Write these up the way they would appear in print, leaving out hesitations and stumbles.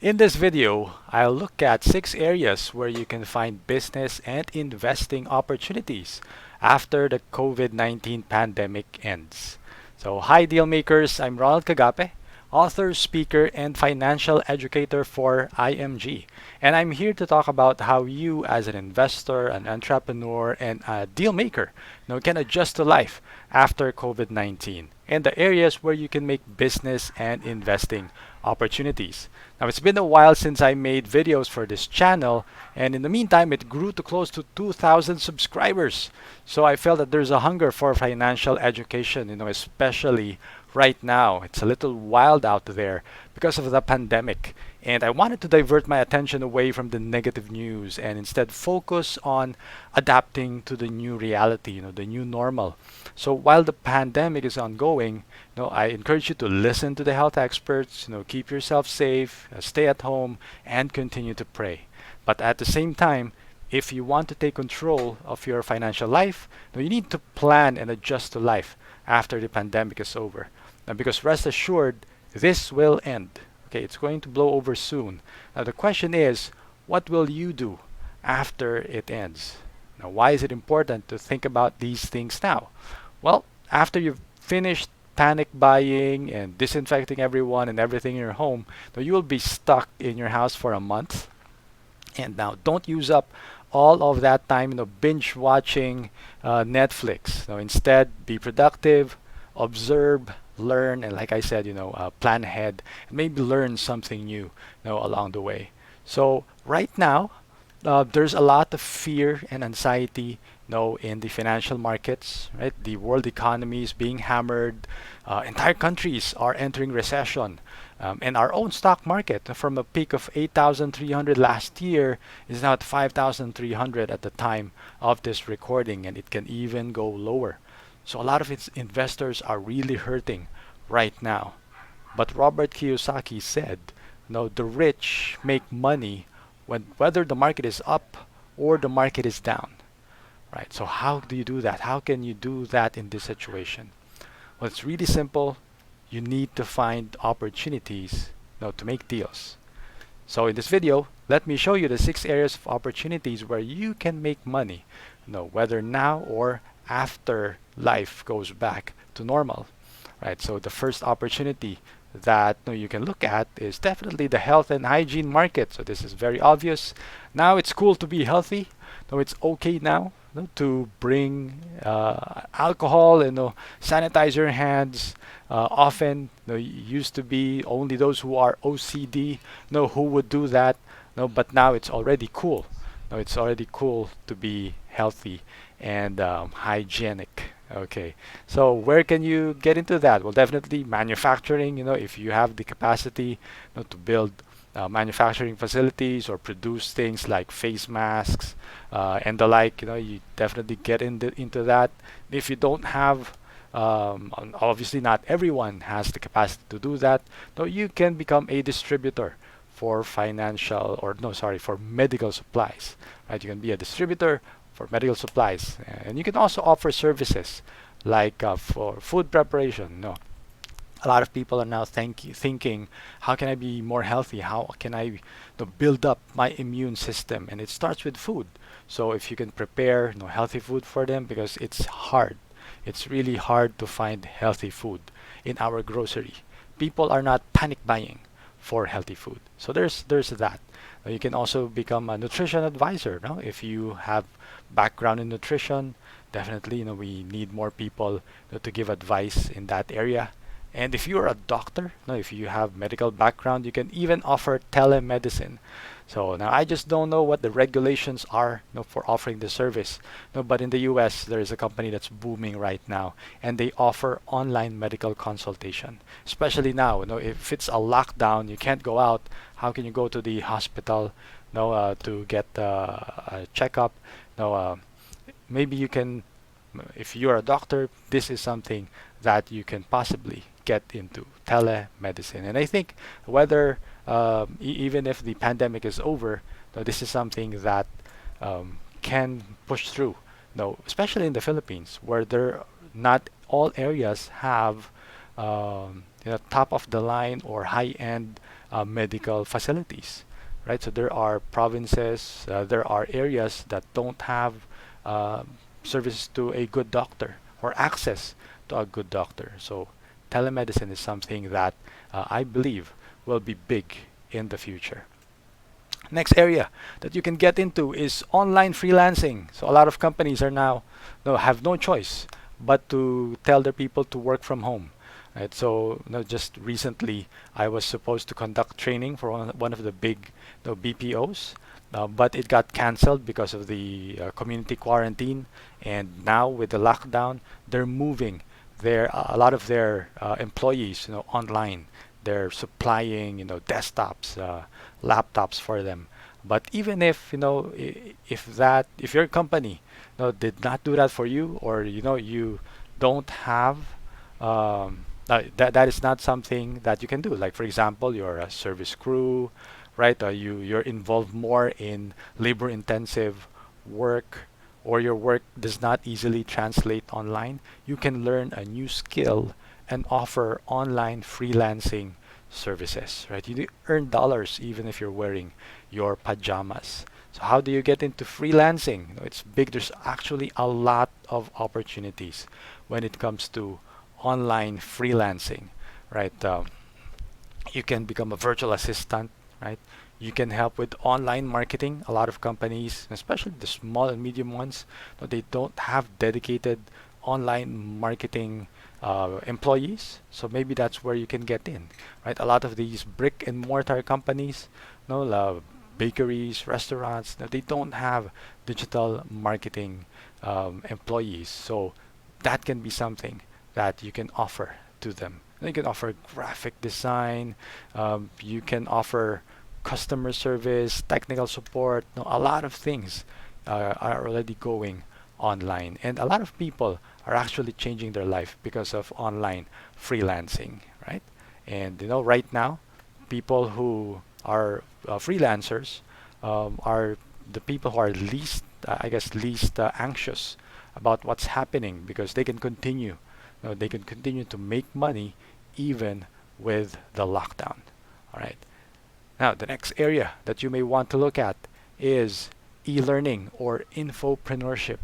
In this video, I'll look at 6 areas where you can find business and investing opportunities after the COVID-19 pandemic ends. So, hi Dealmakers, I'm Ronald Kagape, author, speaker, and financial educator for IMG. And I'm here to talk about how you, as an investor, an entrepreneur, and a deal maker, can adjust to life after COVID-19 and the areas where you can make business and investing opportunities. Now, it's been a while since I made videos for this channel, and in the meantime, it grew to close to 2,000 subscribers. So I felt that there's a hunger for financial education, especially right now. It's a little wild out there because of the pandemic. And I wanted to divert my attention away from the negative news and instead focus on adapting to the new reality, the new normal. So while the pandemic is ongoing, I encourage you to listen to the health experts, keep yourself safe, stay at home, and continue to pray. But at the same time, if you want to take control of your financial life, you need to plan and adjust to life after the pandemic is over. Now, because rest assured, this will end. Okay, it's going to blow over soon. Now, the question is, what will you do after it ends? Now, why is it important to think about these things now? Well, after you've finished panic buying and disinfecting everyone and everything in your home, now you will be stuck in your house for a month. And now, don't use up all of that time, binge watching Netflix. Now, instead, be productive, observe, learn, and like I said, plan ahead and maybe learn something new, along the way. So right now, there's a lot of fear and anxiety, in the financial markets, right? The world economy is being hammered. Entire countries are entering recession. And our own stock market, from a peak of 8,300 last year, is now at 5,300 at the time of this recording, and it can even go lower. So a lot of its investors are really hurting right now. But Robert Kiyosaki said, the rich make money whether the market is up or the market is down. Right? So how do you do that? How can you do that in this situation? Well, it's really simple. You need to find opportunities, to make deals. So in this video, let me show you the 6 areas of opportunities where you can make money, whether now or after life goes back to normal. Right? So the first opportunity that you can look at is definitely the health and hygiene market. So this is very obvious. Now it's cool to be healthy. It's okay now, to bring alcohol and sanitize your hands. Often, used to be only those who are OCD, who would do that. No, but now it's already cool. No, it's already cool to be healthy and hygienic. Okay, so where can you get into that? Well, definitely manufacturing. If you have the capacity, to build manufacturing facilities or produce things like face masks and the like, you definitely get into that. If you don't have, obviously not everyone has the capacity to do that. No, you can become a distributor for financial or no, sorry, for medical supplies. Right? You can be a distributor for medical supplies, and you can also offer services like for food preparation. No, a lot of people are now thinking, how can I be more healthy? How can I build up my immune system? And it starts with food. So if you can prepare healthy food for them, because it's hard. It's really hard to find healthy food in our grocery. People are not panic buying for healthy food. So there's that. You can also become a nutrition advisor. No? If you have background in nutrition, definitely we need more people to give advice in that area. And if you're a doctor, if you have medical background, you can even offer telemedicine. So now I just don't know what the regulations are, for offering the service. No, but in the US, there is a company that's booming right now, and they offer online medical consultation. Especially now, if it's a lockdown, you can't go out. How can you go to the hospital, to get a checkup? No, maybe you can. If you're a doctor, this is something that you can possibly get into telemedicine. And I think whether even if the pandemic is over, this is something that can push through. Especially in the Philippines, where there not all areas have top of the line or high end medical facilities, right? So there are provinces, there are areas that don't have uh, services to a good doctor or access to a good doctor. So telemedicine is something that I believe will be big in the future. Next area that you can get into is online freelancing. So a lot of companies are now have no choice but to tell their people to work from home. Right? So just recently, I was supposed to conduct training for one of the big BPOs, but it got canceled because of the community quarantine. And now with the lockdown, they're moving a lot of their employees online. They're supplying desktops, laptops for them. But even if if your company did not do that for you, or you don't have that is not something that you can do. Like for example, you're a service crew, right? You're involved more in labor intensive work, or your work does not easily translate online. You can learn a new skill and offer online freelancing services, right? Earn dollars even if you're wearing your pajamas. So how do you get into freelancing? It's big. There's actually a lot of opportunities when it comes to online freelancing, right? You can become a virtual assistant, right? You can help with online marketing. A lot of companies, especially the small and medium ones, they don't have dedicated online marketing employees. So maybe that's where you can get in, right? A lot of these brick and mortar companies, bakeries, restaurants, they don't have digital marketing employees. So that can be something that you can offer to them. You can offer graphic design, you can offer customer service, technical support. A lot of things are already going online, and a lot of people are actually changing their life because of online freelancing, right? And right now, people who are freelancers are the people who are least, I guess, least anxious about what's happening because they can continue to make money even with the lockdown. All right. Now, the next area that you may want to look at is e-learning or infopreneurship.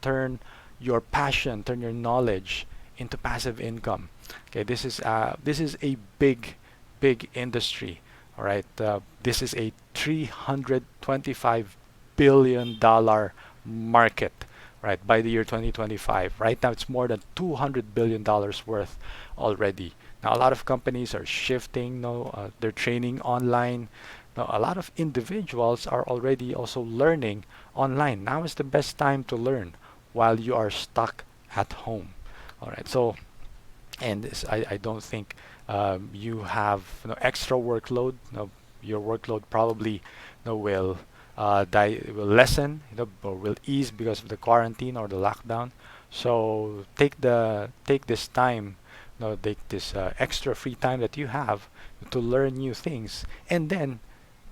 Turn your passion, turn your knowledge into passive income. Okay, this is a big industry. All right, this is a 325 billion dollar market. Right, by the year 2025. Right now, it's more than 200 billion dollars worth already. Now, a lot of companies are shifting, their training online. Now, a lot of individuals are already also learning online. Now is the best time to learn while you are stuck at home. All right. So, and I don't think you have extra workload. Your workload probably will lessen, or will ease because of the quarantine or the lockdown. So take this time, take this extra free time that you have to learn new things, and then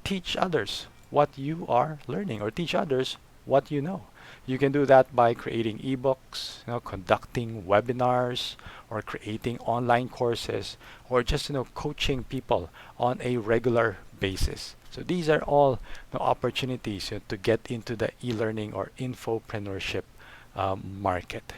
teach others what you are learning, or teach others what you know. You can do that by creating ebooks, conducting webinars, or creating online courses, or just coaching people on a regular basis. So these are all opportunities to get into the e-learning or infopreneurship market.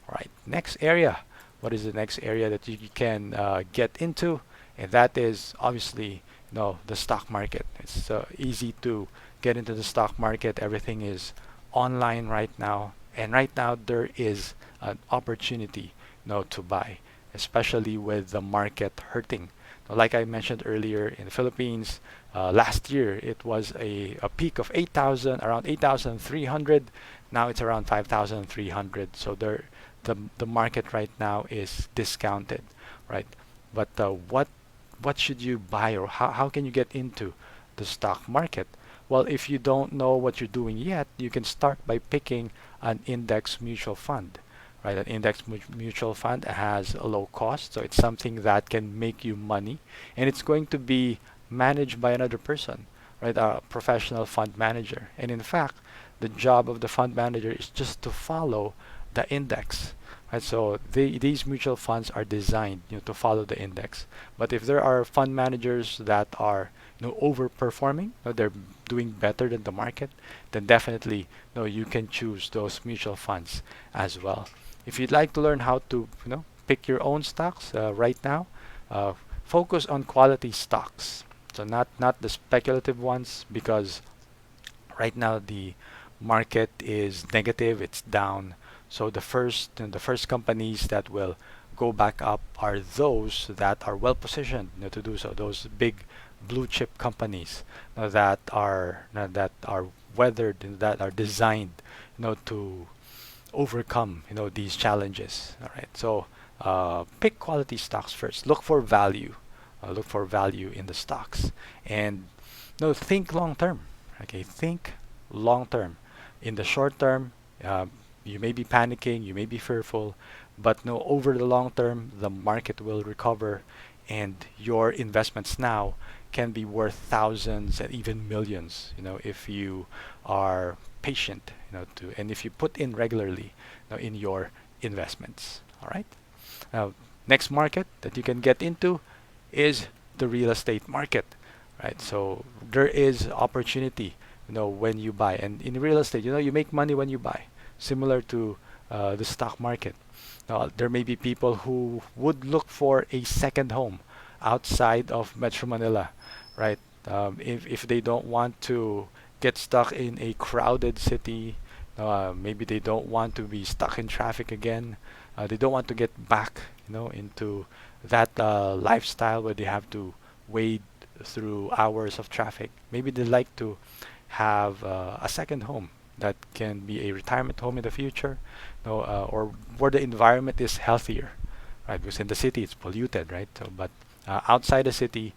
All right, next area. What is the next area that you can get into? And that is obviously the stock market. It's easy to get into the stock market. Everything is online right now, and right now there is an opportunity to buy, especially with the market hurting. Like I mentioned earlier, in the Philippines, last year it was a peak of 8,000, around 8,300. Now it's around 5,300. So the market right now is discounted, right? But what should you buy, or how can you get into the stock market? Well, if you don't know what you're doing yet, you can start by picking an index mutual fund. Right, an mutual fund has a low cost, so it's something that can make you money, and it's going to be managed by another person, right? A professional fund manager. And in fact, the job of the fund manager is just to follow the index. Right? So these mutual funds are designed, to follow the index. But if there are fund managers that are, overperforming, they're doing better than the market, then definitely, you can choose those mutual funds as well. If you'd like to learn how to, pick your own stocks right now, uh, focus on quality stocks. So not the speculative ones, because right now the market is negative, it's down. So the first companies that will go back up are those that are well positioned, to do so. Those big blue chip companies, that are weathered, that are designed, to overcome, these challenges. All right. So pick quality stocks first. Look for value. Look for value in the stocks, and think long term. Okay, think long term. In the short term, uh, you may be panicking, you may be fearful, but no, over the long term, the market will recover, and your investments now can be worth thousands and even millions. If you are patient, and if you put in regularly, in your investments. All right. Now, next market that you can get into is the real estate market, right? So there is opportunity, when you buy, and in real estate, you make money when you buy, similar to the stock market. Now, there may be people who would look for a second home outside of Metro Manila, right? If they don't want to get stuck in a crowded city, maybe they don't want to be stuck in traffic again. They don't want to get back, into that lifestyle where they have to wade through hours of traffic. Maybe they like to have a second home that can be a retirement home in the future, or where the environment is healthier, right? Because in the city it's polluted, right? So, but outside the city,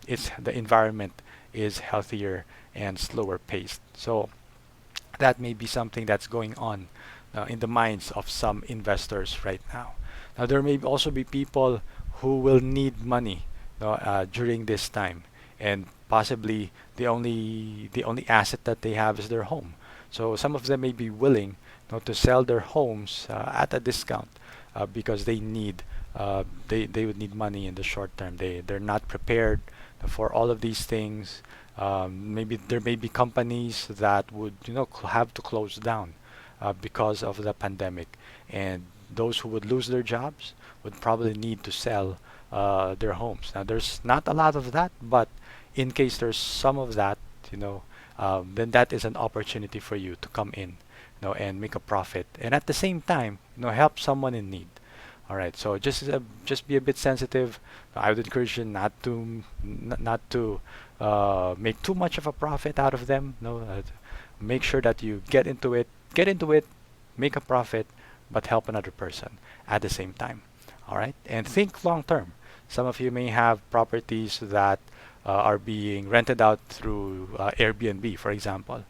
it's the environment is healthier and slower paced. So that may be something that's going on in the minds of some investors right now. Now, there may also be people who will need money, during this time, and possibly the only asset that they have is their home. So some of them may be willing, to sell their homes at a discount, because they would need money in the short term. They're not prepared for all of these things. Maybe there may be companies that would, have to close down because of the pandemic, and those who would lose their jobs would probably need to sell their homes. Now, there's not a lot of that, but in case there's some of that, then that is an opportunity for you to come in, and make a profit, and at the same time, help someone in need. All right, so just be a bit sensitive. I would encourage you not to make too much of a profit out of them. No, make sure that you get into it, make a profit, but help another person at the same time. All right, and think long term. Some of you may have properties that are being rented out through Airbnb, for example,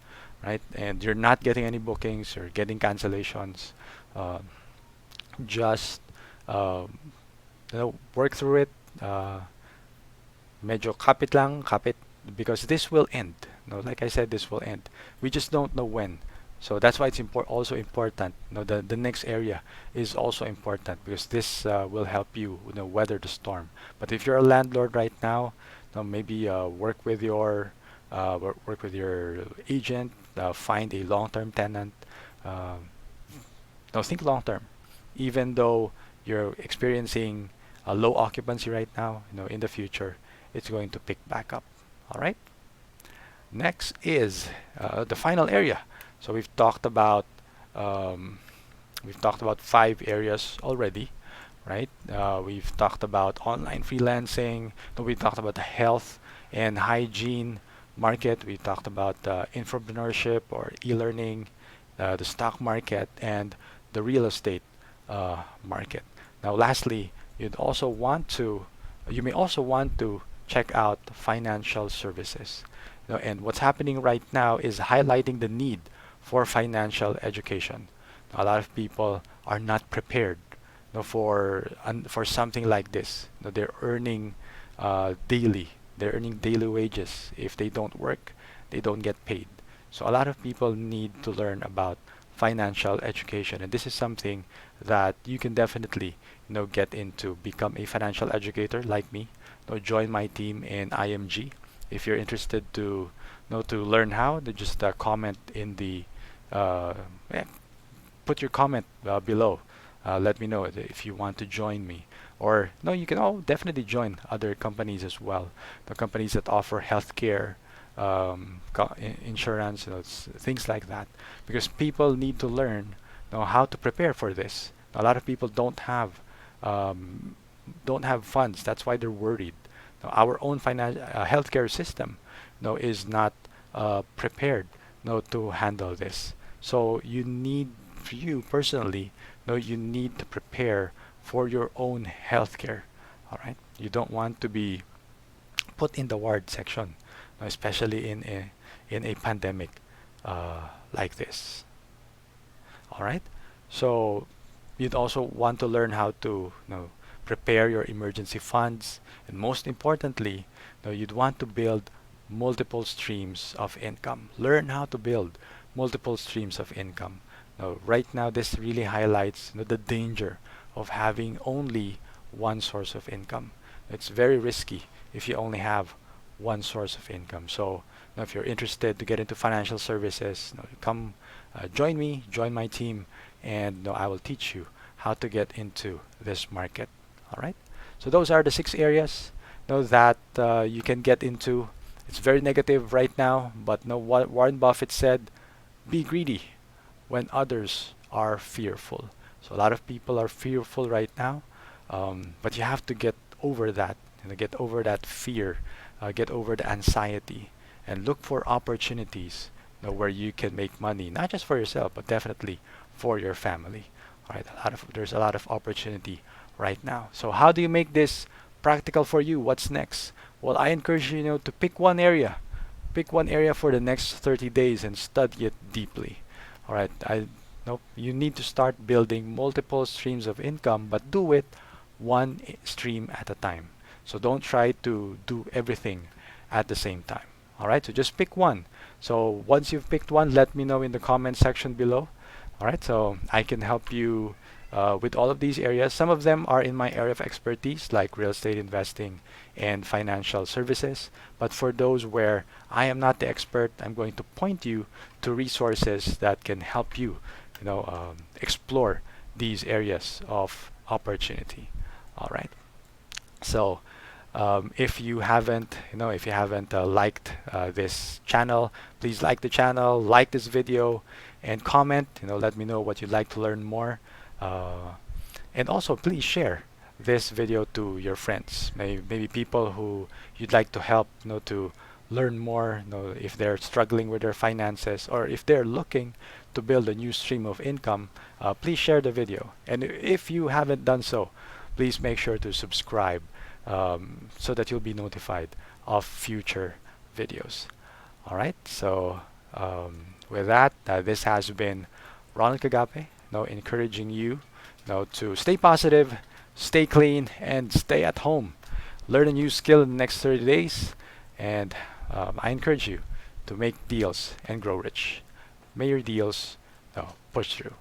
right? And you're not getting any bookings, you're getting cancellations. Uh, just um, work through it. Medyo kapit lang, kapit, because this will end. No, like I said, this will end. We just don't know when. So that's why it's also important. The next area is also important, because this will help you, weather the storm. But if you're a landlord right now, maybe work with your agent, find a long-term tenant. Um now think long term. Even though you're experiencing a low occupancy right now, in the future, it's going to pick back up. All right. Next is the final area. So um, we've talked about 5 areas already, right? We've talked about online freelancing. We talked about the health and hygiene market. We talked about infopreneurship or e-learning, the stock market, and the real estate market. Now, lastly, you may also want to check out financial services. And what's happening right now is highlighting the need for financial education. A lot of people are not prepared, for something like this. They're earning daily. They're earning daily wages. If they don't work, they don't get paid. So a lot of people need to learn about financial education. And this is something that you can definitely, get into. Become a financial educator like me. Join my team in IMG. If you're interested to learn how, then just comment in the uh, eh, put your comment below. Let me know if you want to join me. Or no, you can all definitely join other companies as well. The companies that offer healthcare, insurance, things like that. Because people need to learn, how to prepare for this. A lot of people um, don't have funds. That's why they're worried. Now, our own healthcare system, is not prepared, to handle this. So for you personally, you need to prepare for your own healthcare. All right, you don't want to be put in the ward section, especially in a pandemic like this. All right, so you'd also want to learn how to prepare your emergency funds, and most importantly, you'd want to build multiple streams of income. Learn how to build multiple streams of income. Now, right now, this really highlights the danger of having only one source of income. It's very risky if you only have one source of income. So, if you're interested to get into financial services, come join me, join my team, and I will teach you how to get into this market. All right. So those are the 6 areas that you can get into. It's very negative right now, but what Warren Buffett said, be greedy when others are fearful. So a lot of people are fearful right now, but you have to get over that, get over that fear, get over the anxiety, and look for opportunities where you can make money, not just for yourself, but definitely for your family. All right, there's a lot of opportunity right now. So how do you make this practical for you? What's next? Well, I encourage you, to pick one area. Pick one area for the next 30 days and study it deeply. All right, you need to start building multiple streams of income, but do it one stream at a time. So don't try to do everything at the same time. All right, so just pick one. So once you've picked one, let me know in the comment section below. All right, so I can help you with all of these areas. Some of them are in my area of expertise, like real estate investing and financial services. But for those where I am not the expert, I'm going to point you to resources that can help you, explore these areas of opportunity. All right. So if you haven't liked this channel, please like the channel, like this video, and comment. Let me know what you'd like to learn more. And also, please share this video to your friends, maybe people who you'd like to help, to learn more, if they're struggling with their finances or if they're looking to build a new stream of income. Please share the video. And if you haven't done so, please make sure to subscribe so that you'll be notified of future videos. All right. So with that, this has been Ronald Kagape, encouraging you, to stay positive, stay clean, and stay at home. Learn a new skill in the next 30 days, and I encourage you to make deals and grow rich. May your deals push through.